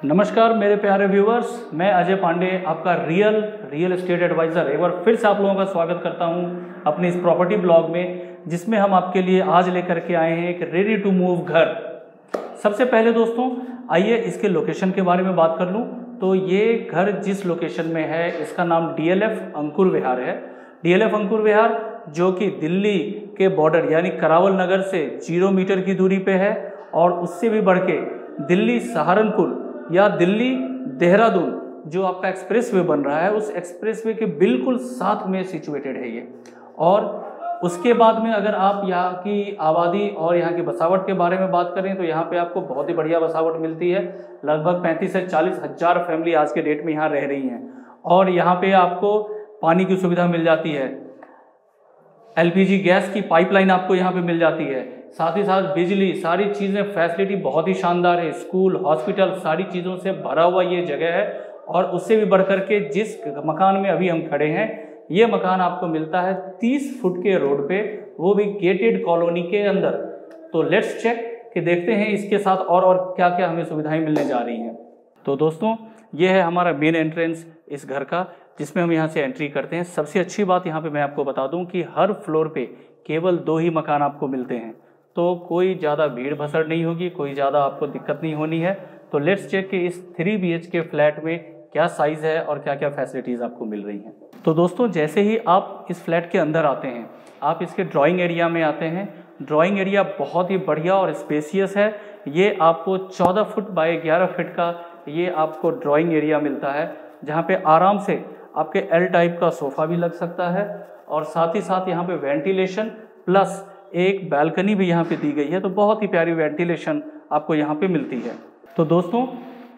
नमस्कार मेरे प्यारे व्यूवर्स, मैं अजय पांडे आपका रियल एस्टेट एडवाइज़र एक बार फिर से आप लोगों का स्वागत करता हूं अपने इस प्रॉपर्टी ब्लॉग में, जिसमें हम आपके लिए आज लेकर के आए हैं एक रेडी टू मूव घर। सबसे पहले दोस्तों आइए इसके लोकेशन के बारे में बात कर लूं। तो ये घर जिस लोकेशन में है इसका नाम DLF अंकुर विहार है। DLF अंकुर विहार जो कि दिल्ली के बॉर्डर यानी करावल नगर से 0 मीटर की दूरी पे है और उससे भी बढ़ के दिल्ली सहारनपुर या दिल्ली देहरादून जो आपका एक्सप्रेसवे बन रहा है उस एक्सप्रेसवे के बिल्कुल साथ में सिचुएटेड है ये। और उसके बाद में अगर आप यहाँ की आबादी और यहाँ की बसावट के बारे में बात करें तो यहाँ पे आपको बहुत ही बढ़िया बसावट मिलती है। लगभग 35 से 40 हज़ार फैमिली आज के डेट में यहाँ रह रही हैं और यहाँ पे आपको पानी की सुविधा मिल जाती है, LPG गैस की पाइपलाइन आपको यहाँ पे मिल जाती है, साथ ही साथ बिजली, सारी चीज़ें फैसिलिटी बहुत ही शानदार है। स्कूल, हॉस्पिटल, सारी चीज़ों से भरा हुआ ये जगह है। और उससे भी बढ़कर के जिस मकान में अभी हम खड़े हैं ये मकान आपको मिलता है 30 फुट के रोड पे, वो भी गेटेड कॉलोनी के अंदर। तो लेट्स चेक कि देखते हैं इसके साथ और क्या क्या हमें सुविधाएं मिलने जा रही हैं। तो दोस्तों ये है हमारा मेन एंट्रेंस इस घर का, जिसमें हम यहाँ से एंट्री करते हैं। सबसे अच्छी बात यहाँ पे मैं आपको बता दूँ कि हर फ्लोर पे केवल 2 ही मकान आपको मिलते हैं, तो कोई ज़्यादा भीड़ भसड़ नहीं होगी, कोई ज़्यादा आपको दिक्कत नहीं होनी है। तो लेट्स चेक कि इस 3 BHK फ्लैट में क्या साइज़ है और क्या क्या फैसिलिटीज़ आपको मिल रही हैं। तो दोस्तों जैसे ही आप इस फ्लैट के अंदर आते हैं आप इसके ड्राइंग एरिया में आते हैं। ड्राइंग एरिया बहुत ही बढ़िया और स्पेसियस है। ये आपको 14 फुट बाय 11 फीट का ये आपको ड्राइंग एरिया मिलता है, जहाँ पे आराम से आपके L टाइप का सोफ़ा भी लग सकता है और साथ ही साथ यहाँ पे वेंटिलेशन प्लस एक बालकनी भी यहाँ पे दी गई है। तो बहुत ही प्यारी वेंटिलेशन आपको यहाँ पे मिलती है। तो दोस्तों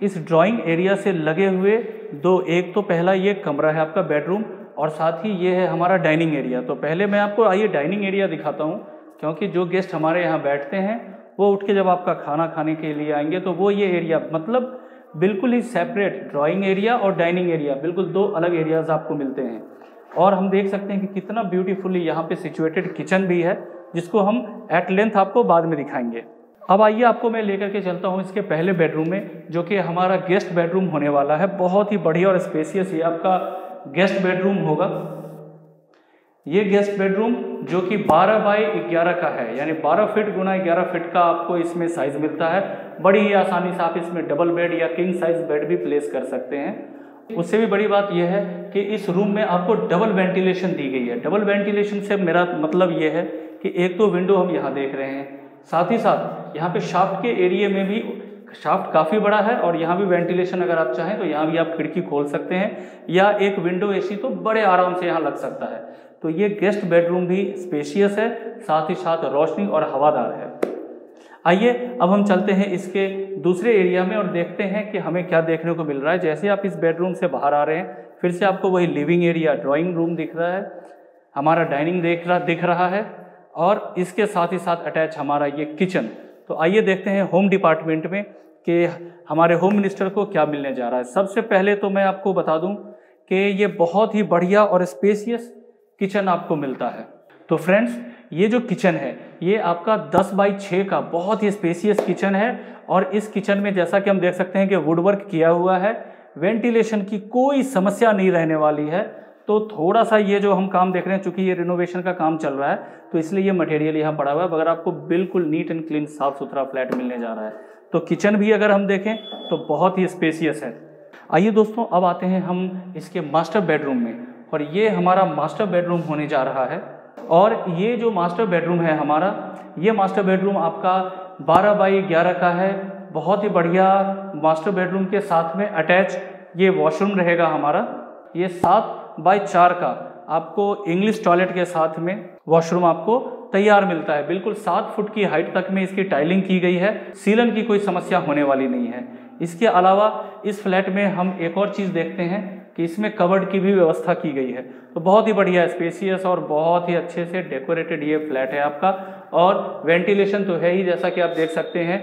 इस ड्राइंग एरिया से लगे हुए एक तो पहला ये कमरा है आपका बेडरूम और साथ ही ये है हमारा डाइनिंग एरिया। तो पहले मैं आपको आइए डाइनिंग एरिया दिखाता हूँ, क्योंकि जो गेस्ट हमारे यहाँ बैठते हैं वो उठ के जब आपका खाना खाने के लिए आएंगे तो वो ये एरिया मतलब बिल्कुल ही सेपरेट ड्राइंग एरिया और डाइनिंग एरिया बिल्कुल 2 अलग एरियाज आपको मिलते हैं। और हम देख सकते हैं कि कितना ब्यूटीफुली यहाँ पे सिचुएटेड किचन भी है, जिसको हम एट लेंथ आपको बाद में दिखाएंगे। अब आइए आपको मैं लेकर के चलता हूँ इसके पहले बेडरूम में, जो कि हमारा गेस्ट बेडरूम होने वाला है। बहुत ही बढ़िया और स्पेसियस ये आपका गेस्ट बेडरूम होगा। ये गेस्ट बेडरूम जो कि 12 बाय 11 का है, यानी 12 फीट गुना 11 फीट का आपको इसमें साइज मिलता है। बड़ी ही आसानी से आप इसमें डबल बेड या किंग साइज बेड भी प्लेस कर सकते हैं। उससे भी बड़ी बात यह है कि इस रूम में आपको डबल वेंटिलेशन दी गई है। डबल वेंटिलेशन से मेरा मतलब ये है कि एक तो विंडो हम यहाँ देख रहे हैं, साथ ही साथ यहाँ पे शाफ्ट के एरिया में भी शाफ्ट काफ़ी बड़ा है और यहाँ भी वेंटिलेशन अगर आप चाहें तो यहाँ भी आप खिड़की खोल सकते हैं या एक विंडो AC तो बड़े आराम से यहाँ लग सकता है। तो ये गेस्ट बेडरूम भी स्पेशियस है, साथ ही साथ रोशनी और हवादार है। आइए अब हम चलते हैं इसके दूसरे एरिया में और देखते हैं कि हमें क्या देखने को मिल रहा है। जैसे आप इस बेडरूम से बाहर आ रहे हैं फिर से आपको वही लिविंग एरिया, ड्राइंग रूम दिख रहा है, हमारा डाइनिंग दिख रहा है और इसके साथ ही साथ अटैच हमारा ये किचन। तो आइए देखते हैं होम डिपार्टमेंट में कि हमारे होम मिनिस्टर को क्या मिलने जा रहा है। सबसे पहले तो मैं आपको बता दूं कि ये बहुत ही बढ़िया और स्पेसियस किचन आपको मिलता है। तो फ्रेंड्स ये जो किचन है ये आपका 10 बाई 6 का बहुत ही स्पेसियस किचन है और इस किचन में जैसा कि हम देख सकते हैं कि वुडवर्क किया हुआ है, वेंटिलेशन की कोई समस्या नहीं रहने वाली है। तो थोड़ा सा ये जो हम काम देख रहे हैं, चूंकि ये रिनोवेशन का काम चल रहा है तो इसलिए ये मटेरियल यहाँ पड़ा हुआ है, मगर आपको बिल्कुल नीट एंड क्लीन साफ सुथरा फ्लैट मिलने जा रहा है। तो किचन भी अगर हम देखें तो बहुत ही स्पेसियस है। आइए दोस्तों अब आते हैं हम इसके मास्टर बेडरूम में और ये हमारा मास्टर बेडरूम होने जा रहा है। और ये जो मास्टर बेडरूम है हमारा, ये मास्टर बेडरूम आपका 12 बाई 11 का है। बहुत ही बढ़िया मास्टर बेडरूम के साथ में अटैच ये वॉशरूम रहेगा हमारा। ये 7 बाई 4 का आपको इंग्लिश टॉयलेट के साथ में वॉशरूम आपको तैयार मिलता है। बिल्कुल 7 फुट की हाइट तक में इसकी टाइलिंग की गई है, सीलन की कोई समस्या होने वाली नहीं है। इसके अलावा इस फ्लैट में हम एक और चीज़ देखते हैं कि इसमें कबर्ड की भी व्यवस्था की गई है। तो बहुत ही बढ़िया स्पेसियस और बहुत ही अच्छे से डेकोरेटेड ये फ्लैट है आपका। और वेंटिलेशन तो है ही, जैसा कि आप देख सकते हैं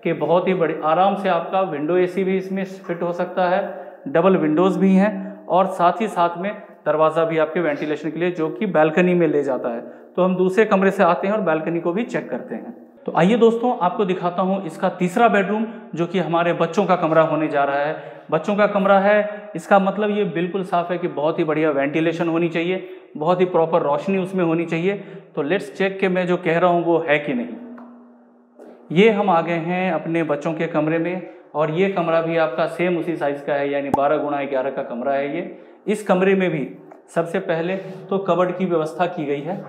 कि बहुत ही बड़ी आराम से आपका विंडो AC भी इसमें फिट हो सकता है, डबल विंडोज़ भी हैं और साथ ही साथ में दरवाज़ा भी आपके वेंटिलेशन के लिए जो कि बालकनी में ले जाता है। तो हम दूसरे कमरे से आते हैं और बालकनी को भी चेक करते हैं। तो आइए दोस्तों, आपको दिखाता हूँ इसका तीसरा बेडरूम, जो कि हमारे बच्चों का कमरा होने जा रहा है। बच्चों का कमरा है, इसका मतलब ये बिल्कुल साफ है कि बहुत ही बढ़िया वेंटिलेशन होनी चाहिए, बहुत ही प्रॉपर रोशनी उसमें होनी चाहिए। तो लेट्स चेक कि मैं जो कह रहा हूँ वो है कि नहीं। ये हम आ गए हैं अपने बच्चों के कमरे में, और ये कमरा भी आपका सेम उसी साइज़ का है, यानी 12x11 का कमरा है ये। इस कमरे में भी सबसे पहले तो कबर्ड की व्यवस्था की गई है।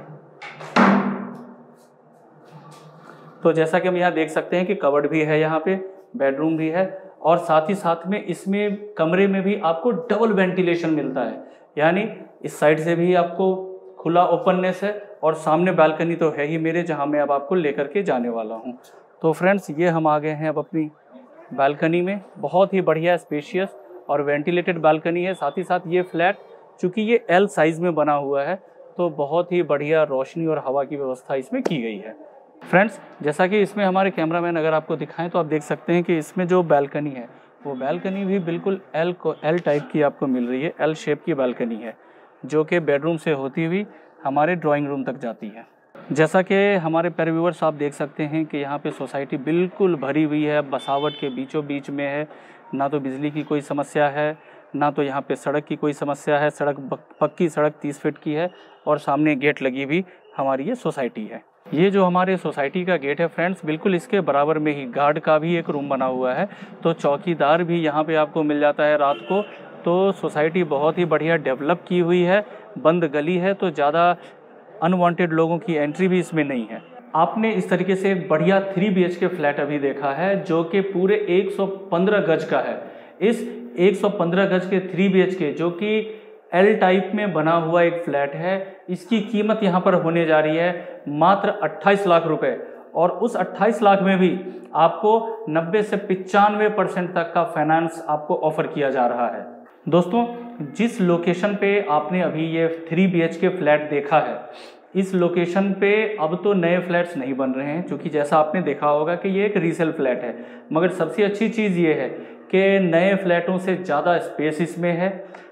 तो जैसा कि हम यहाँ देख सकते हैं कि कबर्ड भी है, यहाँ पे बेडरूम भी है, और साथ ही साथ में इसमें कमरे में भी आपको डबल वेंटिलेशन मिलता है, यानी इस साइड से भी आपको खुला ओपननेस है, और सामने बालकनी तो है ही मेरे, जहाँ मैं अब आपको लेकर के जाने वाला हूँ। तो फ्रेंड्स, ये हम आ गए हैं अब अपनी बालकनी में। बहुत ही बढ़िया स्पेशियस और वेंटिलेटेड बालकनी है। साथ ही साथ ये फ्लैट, चूँकि ये L साइज़ में बना हुआ है, तो बहुत ही बढ़िया रोशनी और हवा की व्यवस्था इसमें की गई है। फ्रेंड्स, जैसा कि इसमें हमारे कैमरामैन अगर आपको दिखाएं तो आप देख सकते हैं कि इसमें जो बालकनी है वो बालकनी भी बिल्कुल L टाइप की आपको मिल रही है। L शेप की बालकनी है, जो कि बेडरूम से होती हुई हमारे ड्राइंग रूम तक जाती है। जैसा कि हमारे प्यारे व्यूअर्स आप देख सकते हैं कि यहाँ पे सोसाइटी बिल्कुल भरी हुई है, बसावट के बीचों बीच में है। ना तो बिजली की कोई समस्या है, ना तो यहाँ पे सड़क की कोई समस्या है। सड़क पक्की सड़क 30 फीट की है, और सामने गेट लगी हुई हमारी ये सोसाइटी है। ये जो हमारे सोसाइटी का गेट है फ्रेंड्स, बिल्कुल इसके बराबर में ही गार्ड का भी एक रूम बना हुआ है, तो चौकीदार भी यहाँ पे आपको मिल जाता है रात को। तो सोसाइटी बहुत ही बढ़िया डेवलप की हुई है, बंद गली है, तो ज़्यादा अनवांटेड लोगों की एंट्री भी इसमें नहीं है। आपने इस तरीके से एक बढ़िया 3 BHK फ्लैट अभी देखा है, जो कि पूरे 115 गज का है। इस 115 गज के 3 BHK जो कि L टाइप में बना हुआ एक फ्लैट है, इसकी कीमत यहाँ पर होने जा रही है मात्र 28 लाख रुपए, और उस 28 लाख में भी आपको 90 से 95% तक का फाइनेंस आपको ऑफर किया जा रहा है। दोस्तों, जिस लोकेशन पे आपने अभी ये 3 BHK फ्लैट देखा है, इस लोकेशन पे अब तो नए फ्लैट्स नहीं बन रहे हैं, क्योंकि जैसा आपने देखा होगा कि ये एक रीसेल फ्लैट है। मगर सबसे अच्छी चीज़ ये है कि नए फ्लैटों से ज़्यादा स्पेस इसमें है।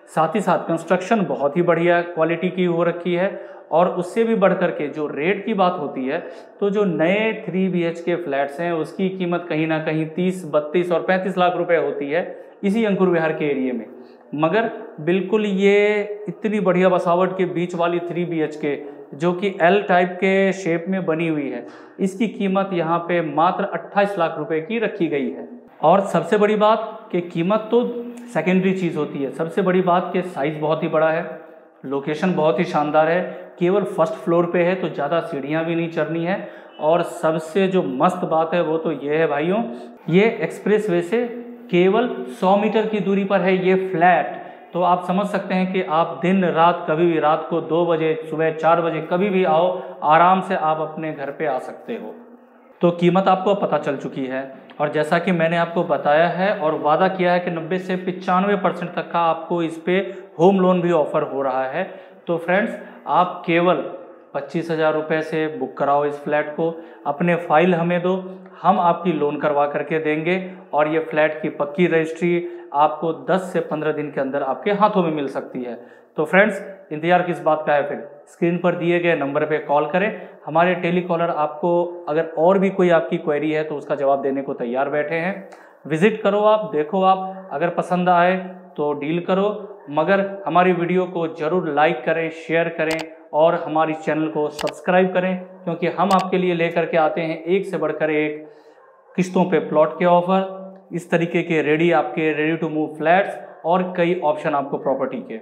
साथ ही साथ कंस्ट्रक्शन बहुत ही बढ़िया क्वालिटी की हो रखी है, और उससे भी बढ़ कर के जो रेट की बात होती है, तो जो नए 3 BHK फ्लैट्स हैं उसकी कीमत कहीं ना कहीं 30, 32 और 35 लाख रुपए होती है इसी अंकुर विहार के एरिए में। मगर बिल्कुल ये इतनी बढ़िया बसावट के बीच वाली 3 BHK जो कि L टाइप के शेप में बनी हुई है, इसकी कीमत यहाँ पे मात्र 28 लाख रुपए की रखी गई है। और सबसे बड़ी बात कि कीमत तो सेकेंडरी चीज़ होती है, सबसे बड़ी बात कि साइज़ बहुत ही बड़ा है, लोकेशन बहुत ही शानदार है, केवल फर्स्ट फ्लोर पे है, तो ज़्यादा सीढ़ियाँ भी नहीं चढ़नी है। और सबसे जो मस्त बात है वो तो ये है भाइयों, ये एक्सप्रेस वे से केवल 100 मीटर की दूरी पर है ये फ्लैट। तो आप समझ सकते हैं कि आप दिन रात कभी भी, रात को 2 बजे, सुबह 4 बजे कभी भी आओ, आराम से आप अपने घर पे आ सकते हो। तो कीमत आपको पता चल चुकी है, और जैसा कि मैंने आपको बताया है और वादा किया है कि 90 से 95% तक का आपको इस पे होम लोन भी ऑफर हो रहा है। तो फ्रेंड्स, आप केवल 25,000 रुपये से बुक कराओ इस फ्लैट को, अपने फाइल हमें दो, हम आपकी लोन करवा करके देंगे, और ये फ्लैट की पक्की रजिस्ट्री आपको 10 से 15 दिन के अंदर आपके हाथों में मिल सकती है। तो फ्रेंड्स, इंतजार किस बात का है, फिर स्क्रीन पर दिए गए नंबर पे कॉल करें। हमारे टेलीकॉलर आपको अगर और भी कोई आपकी क्वेरी है तो उसका जवाब देने को तैयार बैठे हैं। विजिट करो, आप देखो, आप अगर पसंद आए तो डील करो, मगर हमारी वीडियो को ज़रूर लाइक करें, शेयर करें, और हमारी चैनल को सब्सक्राइब करें, क्योंकि हम आपके लिए लेकर के आते हैं एक से बढ़कर एक किस्तों पे प्लॉट के ऑफर, इस तरीके के रेडी टू मूव फ्लैट्स, और कई ऑप्शन आपको प्रॉपर्टी के।